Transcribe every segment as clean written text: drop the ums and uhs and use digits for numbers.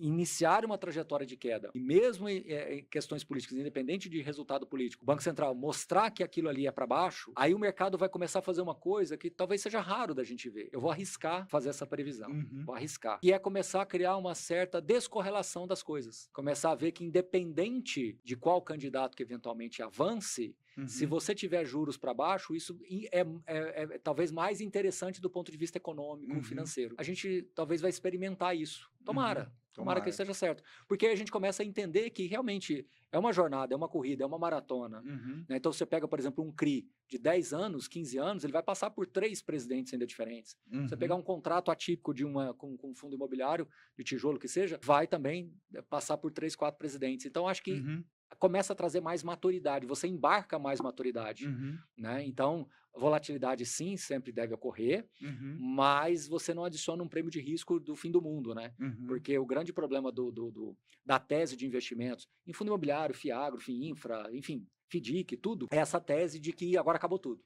iniciar uma trajetória de queda, e mesmo em questões políticas, independente de resultado político, o Banco Central mostrar que aquilo ali é para baixo, aí o mercado vai começar a fazer uma coisa que talvez seja raro da gente ver. Eu vou arriscar fazer essa previsão. Vou arriscar. E é começar a criar uma certa descorrelação das coisas. Começar a ver que, independente de qual candidato que eventualmente avance, se você tiver juros para baixo, isso é talvez mais interessante do ponto de vista econômico, financeiro. A gente talvez vai experimentar isso. Tomara. Tomara que isso esteja certo. Porque aí a gente começa a entender que realmente é uma jornada, é uma corrida, é uma maratona. Né? Então você pega, por exemplo, um CRI de 10 anos, 15 anos, ele vai passar por 3 presidentes ainda diferentes. Você pegar um contrato atípico com um fundo imobiliário, de tijolo que seja, vai também passar por 3, 4 presidentes. Então acho que começa a trazer mais maturidade, você embarca mais maturidade. Né? Então, volatilidade sim, sempre deve ocorrer, mas você não adiciona um prêmio de risco do fim do mundo, né? Porque o grande problema da tese de investimentos em fundo imobiliário, FIAGRO, FIINFRA, enfim, FDIC, tudo, é essa tese de que agora acabou tudo.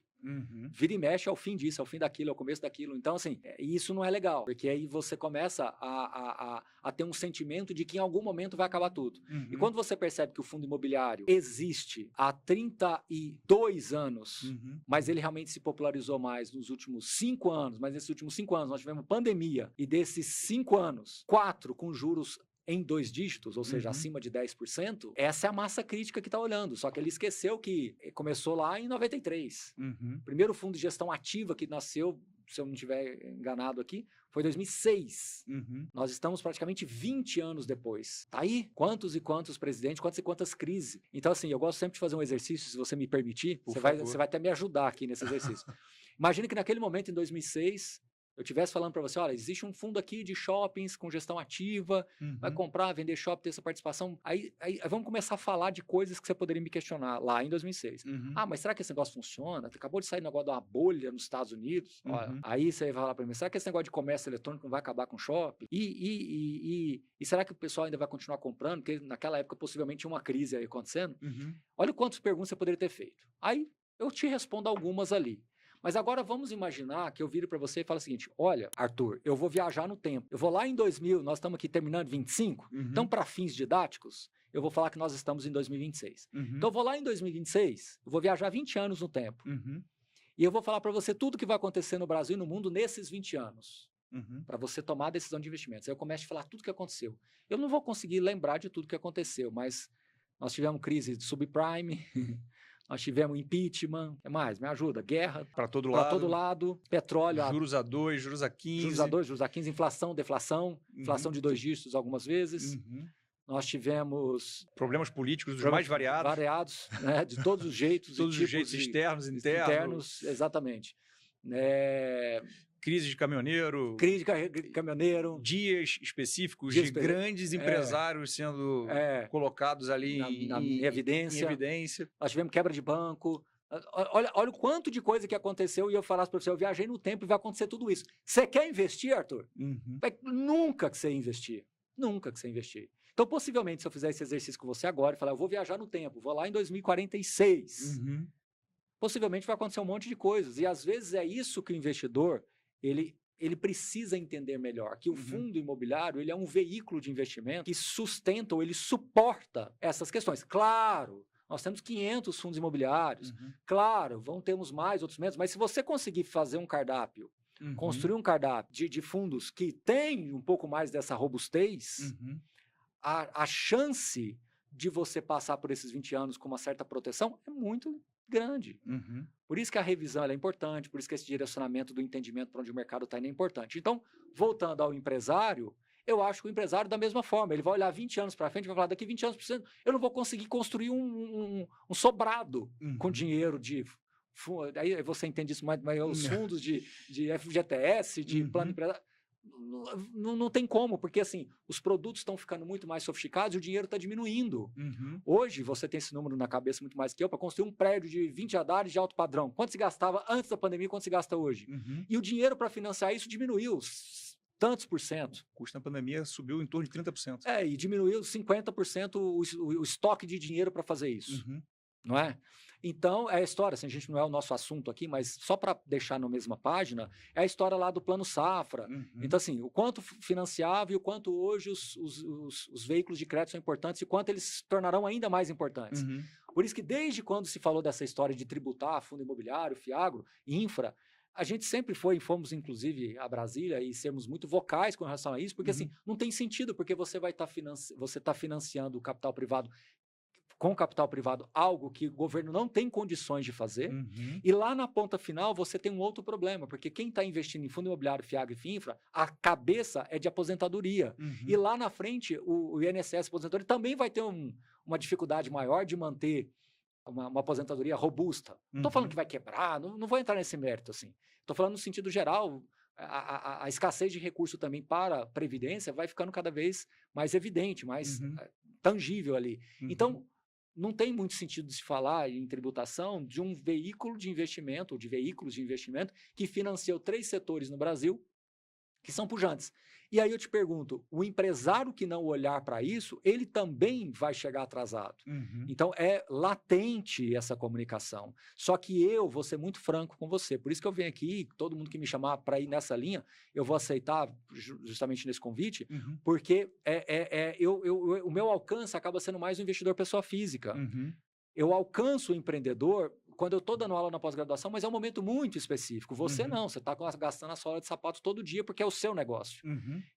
Vira e mexe é o fim disso, é o fim daquilo, é o começo daquilo. Então, assim, isso não é legal, porque aí você começa a ter um sentimento de que em algum momento vai acabar tudo. E quando você percebe que o fundo imobiliário existe há 32 anos, mas ele realmente se popularizou mais nos últimos 5 anos, mas nesses últimos 5 anos nós tivemos pandemia, e desses 5 anos, 4 com juros em 2 dígitos, ou seja, acima de 10%, essa é a massa crítica que está olhando. Só que ele esqueceu que começou lá em 93. O primeiro fundo de gestão ativa que nasceu, se eu não estiver enganado aqui, foi 2006. Nós estamos praticamente 20 anos depois. Tá aí quantos e quantos presidentes, quantas e quantas crises. Então, assim, eu gosto sempre de fazer um exercício, se você me permitir, você vai até me ajudar aqui nesse exercício. Imagina que naquele momento, em 2006... eu estivesse falando para você, olha, existe um fundo aqui de shoppings com gestão ativa, vai comprar, vender shopping, ter essa participação. Aí vamos começar a falar de coisas que você poderia me questionar lá em 2006. Ah, mas será que esse negócio funciona? Acabou de sair um negócio de uma bolha nos Estados Unidos. Olha, aí você vai falar para mim, será que esse negócio de comércio eletrônico não vai acabar com shopping? E será que o pessoal ainda vai continuar comprando? Porque naquela época possivelmente tinha uma crise aí acontecendo. Olha quantas perguntas você poderia ter feito. Aí eu te respondo algumas ali. Mas agora vamos imaginar que eu viro para você e falo o seguinte, olha, Arthur, eu vou viajar no tempo. Eu vou lá em 2000, nós estamos aqui terminando 25, então para fins didáticos, eu vou falar que nós estamos em 2026. Então eu vou lá em 2026, eu vou viajar 20 anos no tempo. E eu vou falar para você tudo que vai acontecer no Brasil e no mundo nesses 20 anos. Para você tomar a decisão de investimentos. Aí eu começo a falar tudo que aconteceu. Eu não vou conseguir lembrar de tudo que aconteceu, mas nós tivemos crise de subprime, nós tivemos impeachment, é mais, me ajuda, guerra para todo lado, petróleo, juros a 2, juros a 15, juros a 2, juros a 15, inflação, deflação, inflação de 2 dígitos algumas vezes. Nós tivemos problemas políticos dos mais variados, né, de todos os jeitos, todos os jeitos, externos, internos, exatamente. Crise de caminhoneiro, dias específicos de grandes empresários sendo colocados ali em evidência. Nós tivemos quebra de banco. Olha o quanto de coisa que aconteceu e eu falasse para você, eu viajei no tempo e vai acontecer tudo isso. Você quer investir, Arthur? Nunca que você investir. Nunca que você investir. Então, possivelmente, se eu fizer esse exercício com você agora e falar, eu vou viajar no tempo, vou lá em 2046, possivelmente vai acontecer um monte de coisas. E às vezes é isso que o investidor ele precisa entender melhor, que o fundo imobiliário ele é um veículo de investimento que sustenta ou ele suporta essas questões. Claro, nós temos 500 fundos imobiliários, claro, termos mais, outros menos, mas se você conseguir fazer um cardápio, construir um cardápio de fundos que tem um pouco mais dessa robustez, a chance de você passar por esses 20 anos com uma certa proteção é muito grande. Por isso que a revisão é importante, por isso que esse direcionamento do entendimento para onde o mercado está indo é importante. Então, voltando ao empresário, eu acho que o empresário da mesma forma, ele vai olhar 20 anos para frente e vai falar, daqui 20 anos eu não vou conseguir construir um sobrado com dinheiro de... Aí você entende isso, mas os fundos de FGTS, de plano empresário... Não tem como, porque assim, os produtos estão ficando muito mais sofisticados e o dinheiro está diminuindo. Hoje, você tem esse número na cabeça muito mais que eu, para construir um prédio de 20 andares de alto padrão. Quanto se gastava antes da pandemia, quanto se gasta hoje? E o dinheiro para financiar isso diminuiu tantos por cento. O custo na pandemia subiu em torno de 30%. E diminuiu 50% o estoque de dinheiro para fazer isso. não é? Então, é a história, assim, a gente não é o nosso assunto aqui, mas só para deixar na mesma página, é a história lá do Plano Safra. Então, assim, o quanto financiava e o quanto hoje os veículos de crédito são importantes e o quanto eles se tornarão ainda mais importantes. Por isso que desde quando se falou dessa história de tributar fundo imobiliário, Fiagro, infra, a gente sempre fomos inclusive a Brasília e sermos muito vocais com relação a isso, porque assim, não tem sentido, porque você vai estar financiando o capital privado com capital privado, algo que o governo não tem condições de fazer, e lá na ponta final você tem um outro problema, porque quem está investindo em fundo imobiliário, Fiagro e Finfra, a cabeça é de aposentadoria, e lá na frente o INSS aposentadoria também vai ter uma dificuldade maior de manter uma aposentadoria robusta. Não estou falando que vai quebrar, não vou entrar nesse mérito, assim. Estou falando no sentido geral, a escassez de recurso também para a Previdência vai ficando cada vez mais evidente, mais tangível ali. Então, não tem muito sentido de se falar em tributação de um veículo de investimento, ou de veículos de investimento, que financiam 3 setores no Brasil, que são pujantes. E aí eu te pergunto, o empresário que não olhar para isso, ele também vai chegar atrasado. Então, é latente essa comunicação. Só que eu vou ser muito franco com você. Por isso que eu venho aqui, todo mundo que me chamar para ir nessa linha, eu vou aceitar justamente nesse convite, porque o meu alcance acaba sendo mais o investidor pessoa física. Eu alcanço o empreendedor quando eu estou dando aula na pós-graduação, mas é um momento muito específico. Você não, você está gastando a sola de sapato todo dia porque é o seu negócio.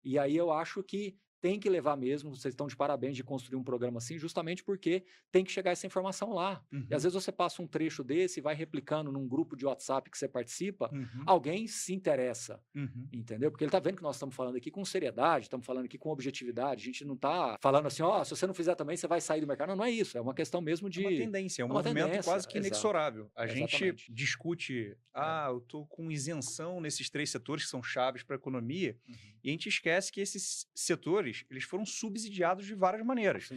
E aí eu acho que tem que levar mesmo, vocês estão de parabéns de construir um programa assim, justamente porque tem que chegar essa informação lá. E às vezes você passa um trecho desse e vai replicando num grupo de WhatsApp que você participa, alguém se interessa, entendeu? Porque ele está vendo que nós estamos falando aqui com seriedade, estamos falando aqui com objetividade, a gente não está falando assim, se você não fizer também, você vai sair do mercado. Não é isso, é uma questão mesmo de... É uma tendência, é um movimento quase que inexorável. A gente discute, eu estou com isenção nesses 3 setores que são chaves para a economia, e a gente esquece que esses setores eles foram subsidiados de várias maneiras.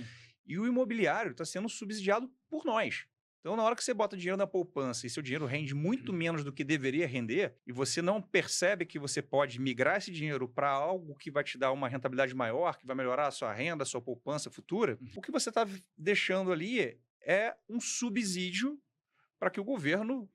E o imobiliário está sendo subsidiado por nós. Então, na hora que você bota dinheiro na poupança e seu dinheiro rende muito menos do que deveria render, e você não percebe que você pode migrar esse dinheiro para algo que vai te dar uma rentabilidade maior, que vai melhorar a sua renda, a sua poupança futura, o que você está deixando ali é um subsídio para que o governo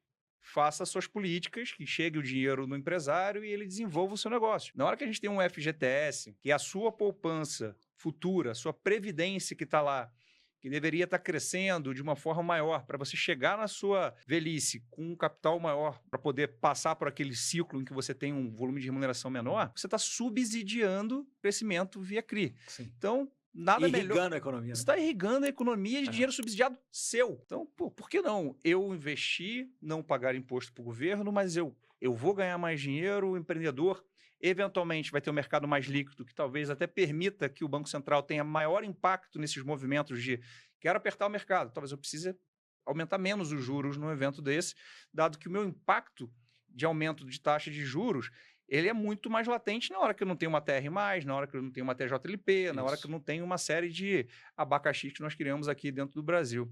faça suas políticas, que chegue o dinheiro no empresário e ele desenvolva o seu negócio. Na hora que a gente tem um FGTS, que é a sua poupança futura, a sua previdência que está lá, que deveria estar crescendo de uma forma maior, para você chegar na sua velhice com um capital maior, para poder passar por aquele ciclo em que você tem um volume de remuneração menor, você está subsidiando crescimento via CRI. Então, nada melhor. Irrigando a economia. Você está irrigando a economia de dinheiro subsidiado seu. Então, por que não? Eu investir, não pagar imposto para o governo, mas eu vou ganhar mais dinheiro, o empreendedor eventualmente vai ter um mercado mais líquido, que talvez até permita que o Banco Central tenha maior impacto nesses movimentos de quero apertar o mercado. Talvez eu precise aumentar menos os juros num evento desse, dado que o meu impacto de aumento de taxa de juros ele é muito mais latente na hora que eu não tenho uma TR+, na hora que eu não tenho uma TJLP, na hora que eu não tenho uma série de abacaxi que nós criamos aqui dentro do Brasil.